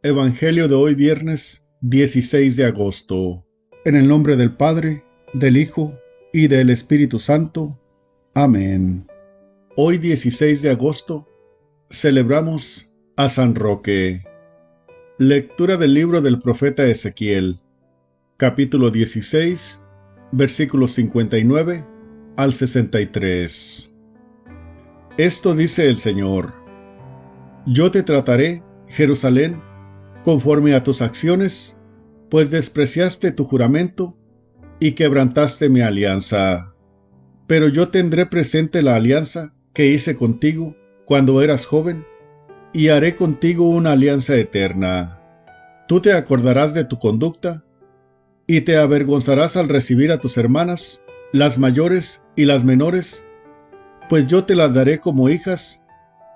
Evangelio de hoy viernes 16 de agosto. En el nombre del Padre, del Hijo y del Espíritu Santo. Amén. Hoy 16 de agosto celebramos a San Roque. Lectura del libro del profeta Ezequiel, capítulo 16, versículos 59 al 63. Esto dice el Señor: Yo te trataré, Jerusalén, conforme a tus acciones, pues despreciaste tu juramento y quebrantaste mi alianza. Pero yo tendré presente la alianza que hice contigo cuando eras joven, y haré contigo una alianza eterna. Tú te acordarás de tu conducta, y te avergonzarás al recibir a tus hermanas, las mayores y las menores, pues yo te las daré como hijas,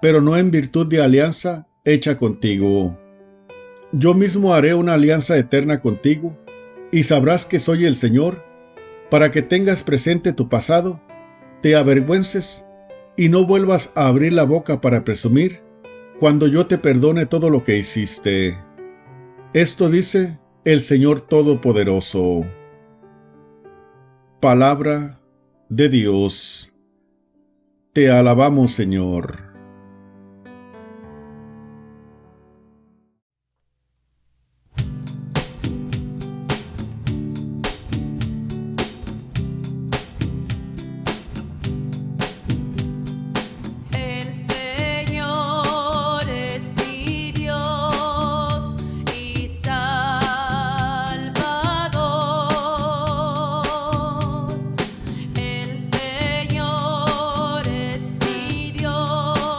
pero no en virtud de alianza hecha contigo. Yo mismo haré una alianza eterna contigo, y sabrás que soy el Señor, para que tengas presente tu pasado, te avergüences, y no vuelvas a abrir la boca para presumir, cuando yo te perdone todo lo que hiciste. Esto dice el Señor Todopoderoso. Palabra de Dios. Te alabamos, Señor. El Señor es mi Dios y Salvador. El Señor es mi Dios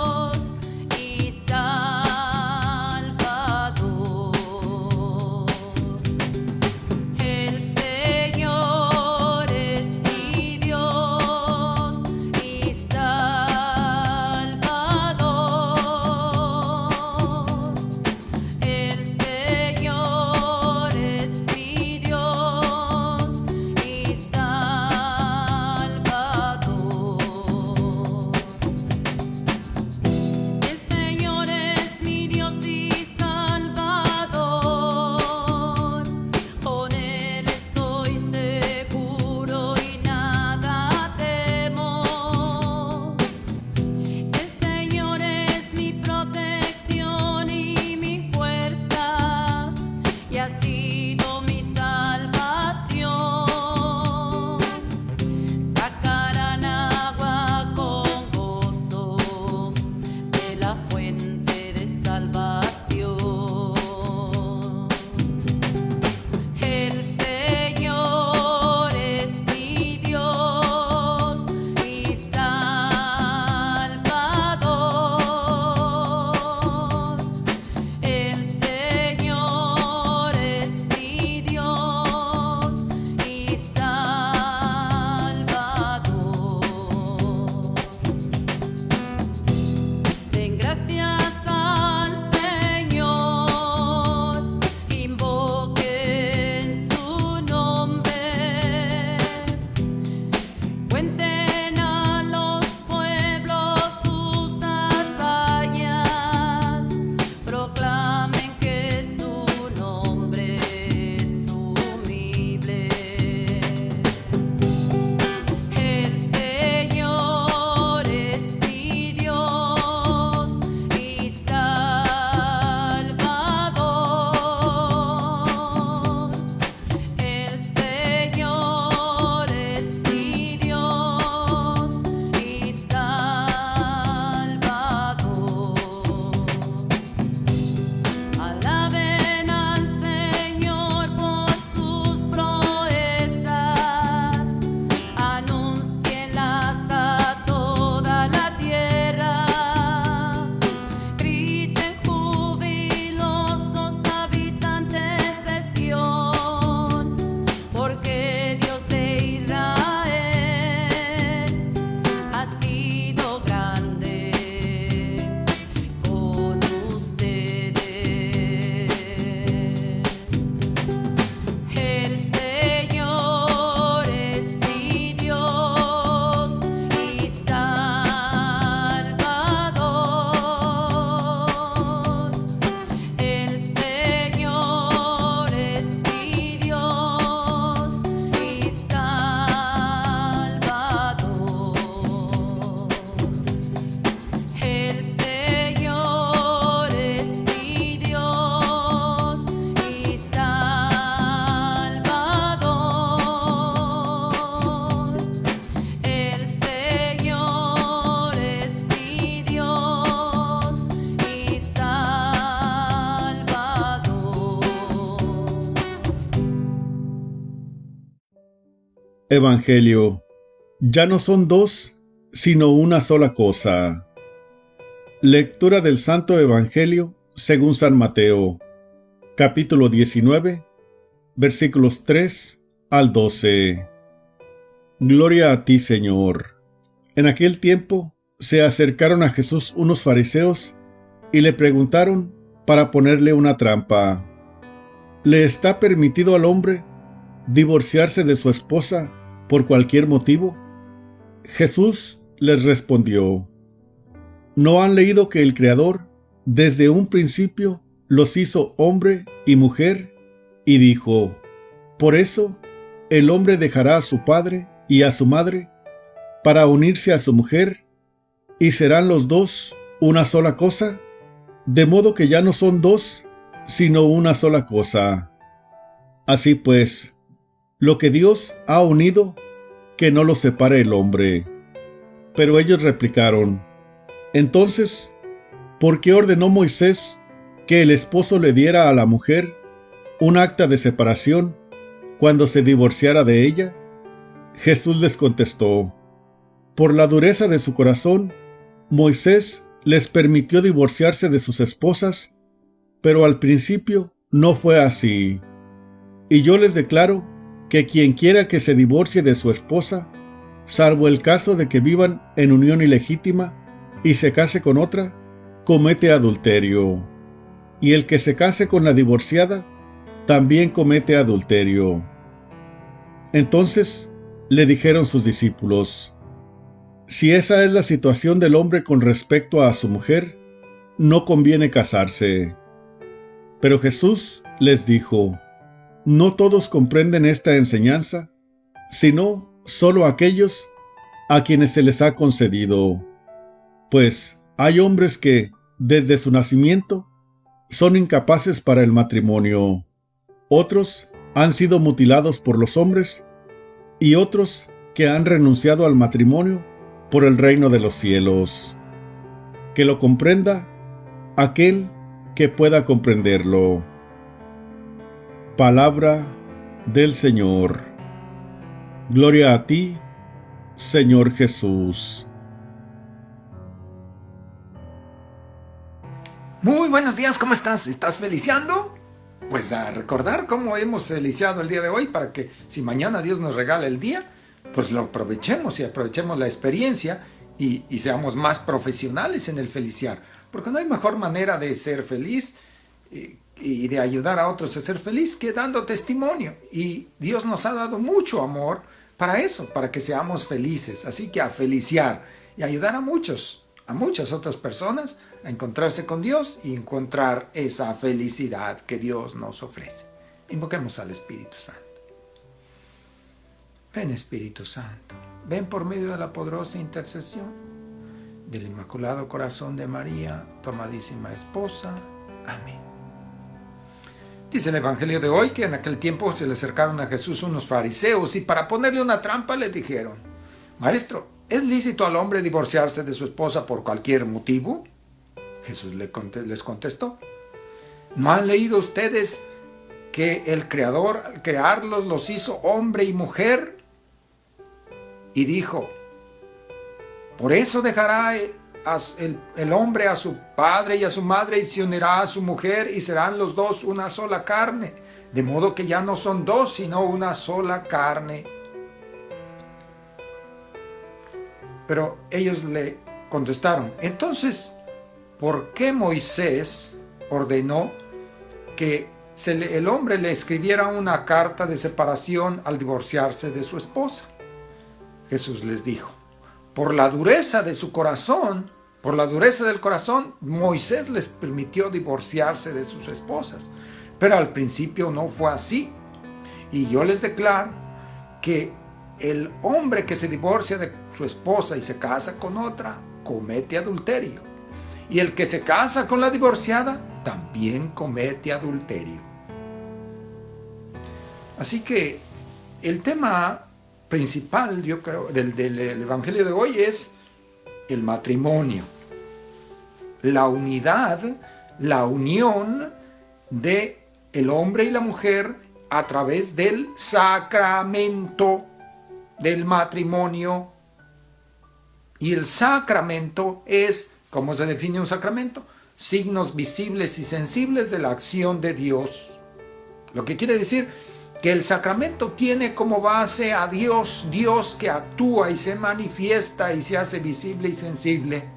Evangelio. Ya no son dos, sino una sola cosa. Lectura del Santo Evangelio según San Mateo, capítulo 19, versículos 3 al 12. Gloria a ti, Señor. En aquel tiempo se acercaron a Jesús unos fariseos y le preguntaron para ponerle una trampa: ¿le está permitido al hombre divorciarse de su esposa por cualquier motivo? Jesús les respondió: ¿no han leído que el Creador desde un principio los hizo hombre y mujer? Y dijo: por eso el hombre dejará a su padre y a su madre para unirse a su mujer, y serán los dos una sola cosa. De modo que ya no son dos, sino una sola cosa. Así pues, lo que Dios ha unido, que no lo separe el hombre. Pero ellos replicaron: entonces, ¿por qué ordenó Moisés que el esposo le diera a la mujer un acta de separación cuando se divorciara de ella? Jesús les contestó: por la dureza de su corazón, Moisés les permitió divorciarse de sus esposas, pero al principio no fue así. Y yo les declaro que quien quiera que se divorcie de su esposa, salvo el caso de que vivan en unión ilegítima y se case con otra, comete adulterio. Y el que se case con la divorciada, también comete adulterio. Entonces le dijeron sus discípulos: si esa es la situación del hombre con respecto a su mujer, no conviene casarse. Pero Jesús les dijo: no todos comprenden esta enseñanza, sino solo aquellos a quienes se les ha concedido. Pues hay hombres que, desde su nacimiento, son incapaces para el matrimonio. Otros han sido mutilados por los hombres, y otros que han renunciado al matrimonio por el reino de los cielos. Que lo comprenda aquel que pueda comprenderlo. Palabra del Señor. Gloria a ti, Señor Jesús. Muy buenos días, ¿cómo estás? ¿Estás feliciando? Pues a recordar cómo hemos feliciado el día de hoy para que si mañana Dios nos regala el día, pues lo aprovechemos y aprovechemos la experiencia y seamos más profesionales en el feliciar. Porque no hay mejor manera de ser feliz y de ayudar a otros a ser feliz que dando testimonio. Y Dios nos ha dado mucho amor para eso, para que seamos felices. Así que a feliciar y ayudar a muchas otras personas a encontrarse con Dios y encontrar esa felicidad que Dios nos ofrece. Invoquemos al Espíritu Santo. Ven, Espíritu Santo, ven por medio de la poderosa intercesión del Inmaculado Corazón de María, tu amadísima esposa. Amén. Dice el Evangelio de hoy que en aquel tiempo se le acercaron a Jesús unos fariseos y para ponerle una trampa le dijeron: Maestro, ¿es lícito al hombre divorciarse de su esposa por cualquier motivo? Jesús les contestó: ¿no han leído ustedes que el Creador al crearlos los hizo hombre y mujer? Y dijo: por eso dejará el hombre a su padre y a su madre y se unirá a su mujer y serán los dos una sola carne. De modo que ya no son dos, sino una sola carne. Pero ellos le contestaron: entonces, ¿por qué Moisés ordenó que el hombre le escribiera una carta de separación al divorciarse de su esposa? Jesús les dijo: por la dureza de su corazón, por la dureza del corazón, Moisés les permitió divorciarse de sus esposas. Pero al principio no fue así. Y yo les declaro que el hombre que se divorcia de su esposa y se casa con otra, comete adulterio. Y el que se casa con la divorciada, también comete adulterio. Así que el tema principal, yo creo, del Evangelio de hoy es el matrimonio. La unidad, la unión de el hombre y la mujer a través del sacramento. del matrimonio. Y el sacramento es, ¿cómo se define un sacramento? Signos visibles y sensibles de la acción de Dios. Lo que quiere decir que el sacramento tiene como base a Dios, Dios que actúa y se manifiesta y se hace visible y sensible.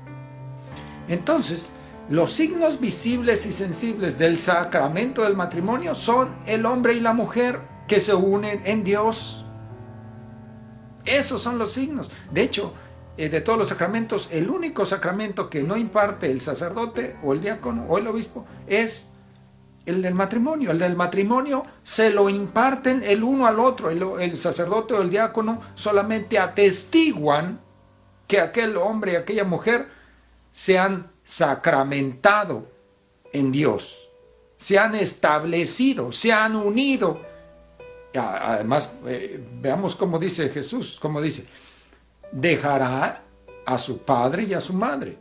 Entonces, los signos visibles y sensibles del sacramento del matrimonio son el hombre y la mujer que se unen en Dios. Esos son los signos. De hecho, de todos los sacramentos, el único sacramento que no imparte el sacerdote o el diácono o el obispo es el del matrimonio. El del matrimonio se lo imparten el uno al otro. El sacerdote o el diácono solamente atestiguan que aquel hombre y aquella mujer se han sacramentado en Dios, se han establecido, se han unido. Además, veamos cómo dice Jesús, cómo dice: dejará a su padre y a su madre.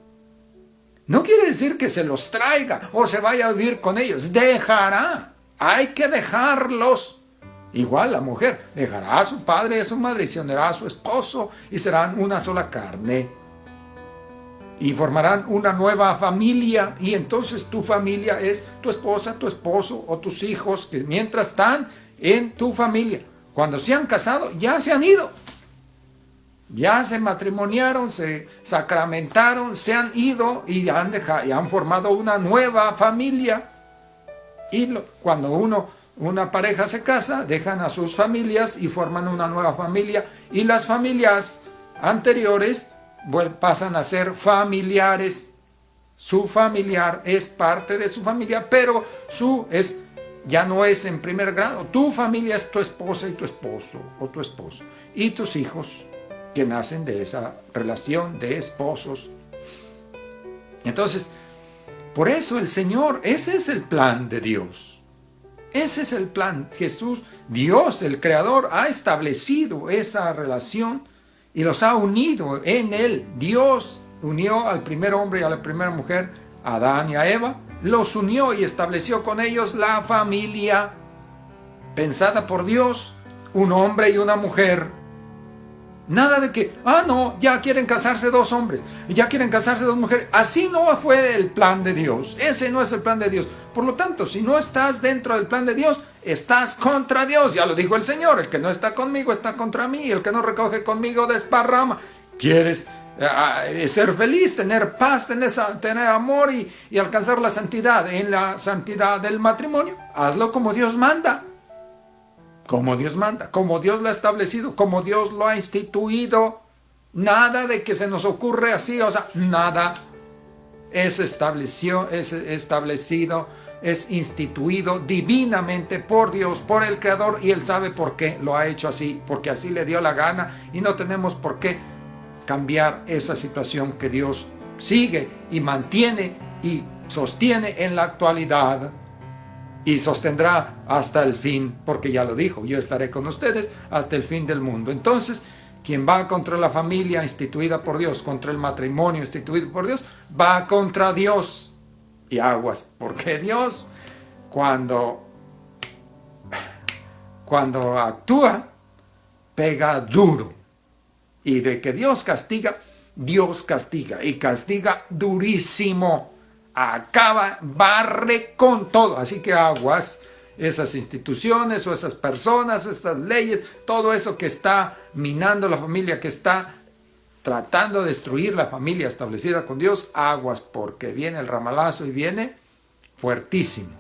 No quiere decir que se los traiga o se vaya a vivir con ellos. Dejará. Hay que dejarlos. Igual la mujer dejará a su padre y a su madre y se unirá a su esposo y serán una sola carne. Y formarán una nueva familia. Y entonces tu familia es tu esposa, tu esposo o tus hijos, que mientras están en tu familia. Cuando se han casado, ya se han ido. Ya se matrimoniaron, se sacramentaron, se han ido y han formado una nueva familia. Y cuando una pareja se casa, dejan a sus familias y forman una nueva familia. Y las familias anteriores pasan a ser familiares. Su familiar es parte de su familia, pero ya no es en primer grado. Tu familia es tu esposa y tu esposo, o tu esposo, y tus hijos, que nacen de esa relación de esposos. Entonces, por eso el Señor, ese es el plan de Dios. Ese es el plan. Jesús, Dios, el Creador, ha establecido esa relación y los ha unido en Él. Dios unió al primer hombre y a la primera mujer, a Adán y a Eva, los unió y estableció con ellos la familia pensada por Dios, un hombre y una mujer. Nada de que, no, ya quieren casarse dos hombres, ya quieren casarse dos mujeres. Así no fue el plan de Dios. Ese no es el plan de Dios. Por lo tanto, si no estás dentro del plan de Dios, estás contra Dios. Ya lo dijo el Señor: el que no está conmigo está contra mí, el que no recoge conmigo desparrama. ¿Quieres ser feliz, tener paz, tener amor y alcanzar la santidad en la santidad del matrimonio? Hazlo como Dios manda. Como Dios manda, como Dios lo ha establecido, como Dios lo ha instituido. Nada de que se nos ocurre así, nada. Es establecido, es instituido divinamente por Dios, por el Creador, y Él sabe por qué lo ha hecho así, porque así le dio la gana, y no tenemos por qué cambiar esa situación que Dios sigue y mantiene y sostiene en la actualidad. Y sostendrá hasta el fin, porque ya lo dijo: yo estaré con ustedes hasta el fin del mundo. Entonces, quien va contra la familia instituida por Dios, contra el matrimonio instituido por Dios, va contra Dios. Y aguas, porque Dios, cuando actúa, pega duro. Y de que Dios castiga y castiga durísimo. Acaba, barre con todo. Así que aguas, esas instituciones o esas personas, esas leyes, todo eso que está minando la familia, que está tratando de destruir la familia establecida con Dios, aguas, porque viene el ramalazo y viene fuertísimo,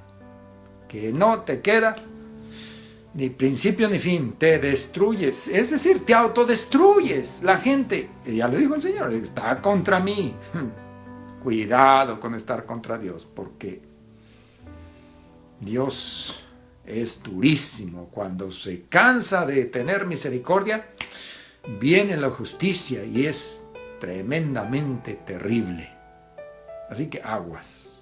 que no te queda ni principio ni fin, te destruyes, es decir, te autodestruyes. La gente, ya lo dijo el Señor, está contra mí. Cuidado con estar contra Dios, porque Dios es durísimo. Cuando se cansa de tener misericordia, viene la justicia y es tremendamente terrible. Así que aguas.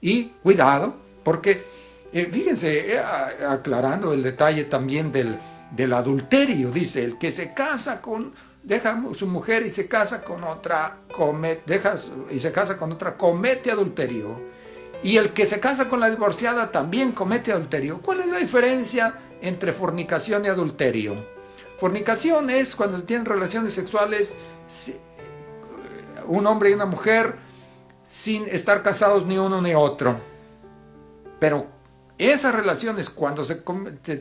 Y cuidado, porque fíjense, aclarando el detalle también del adulterio, dice: el que se casa deja su mujer y se casa con otra, comete adulterio. Y el que se casa con la divorciada también comete adulterio. ¿Cuál es la diferencia entre fornicación y adulterio? Fornicación es cuando se tienen relaciones sexuales un hombre y una mujer sin estar casados ni uno ni otro. Pero esas relaciones cuando se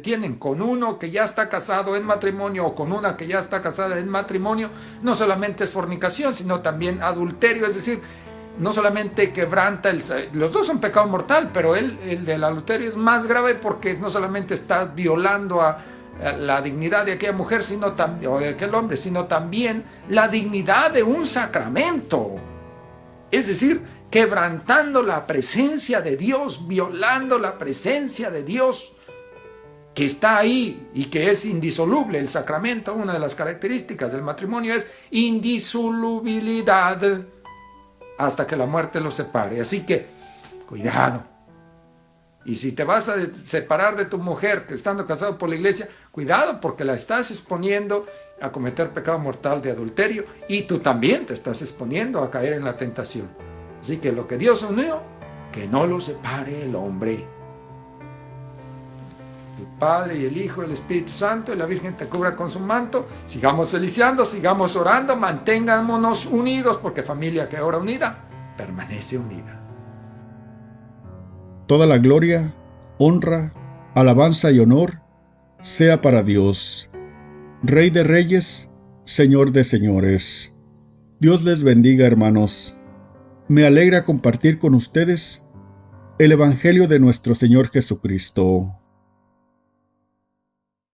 tienen con uno que ya está casado en matrimonio o con una que ya está casada en matrimonio, no solamente es fornicación, sino también adulterio, es decir, no solamente quebranta, los dos son pecado mortal, pero el del adulterio es más grave porque no solamente está violando a la dignidad de aquella mujer o de aquel hombre, sino también la dignidad de un sacramento. Es decir, quebrantando la presencia de Dios, violando la presencia de Dios que está ahí y que es indisoluble. El sacramento, una de las características del matrimonio es indisolubilidad hasta que la muerte los separe. Así que, cuidado. Y si te vas a separar de tu mujer que estando casado por la iglesia, cuidado porque la estás exponiendo a cometer pecado mortal de adulterio y tú también te estás exponiendo a caer en la tentación. Así que lo que Dios unió, que no lo separe el hombre. El Padre y el Hijo y el Espíritu Santo y la Virgen te cubra con su manto. Sigamos feliciando, sigamos orando, manténganos unidos porque familia que ora unida, permanece unida. Toda la gloria, honra, alabanza y honor sea para Dios, Rey de Reyes, Señor de Señores. Dios les bendiga, hermanos. Me alegra compartir con ustedes el Evangelio de nuestro Señor Jesucristo.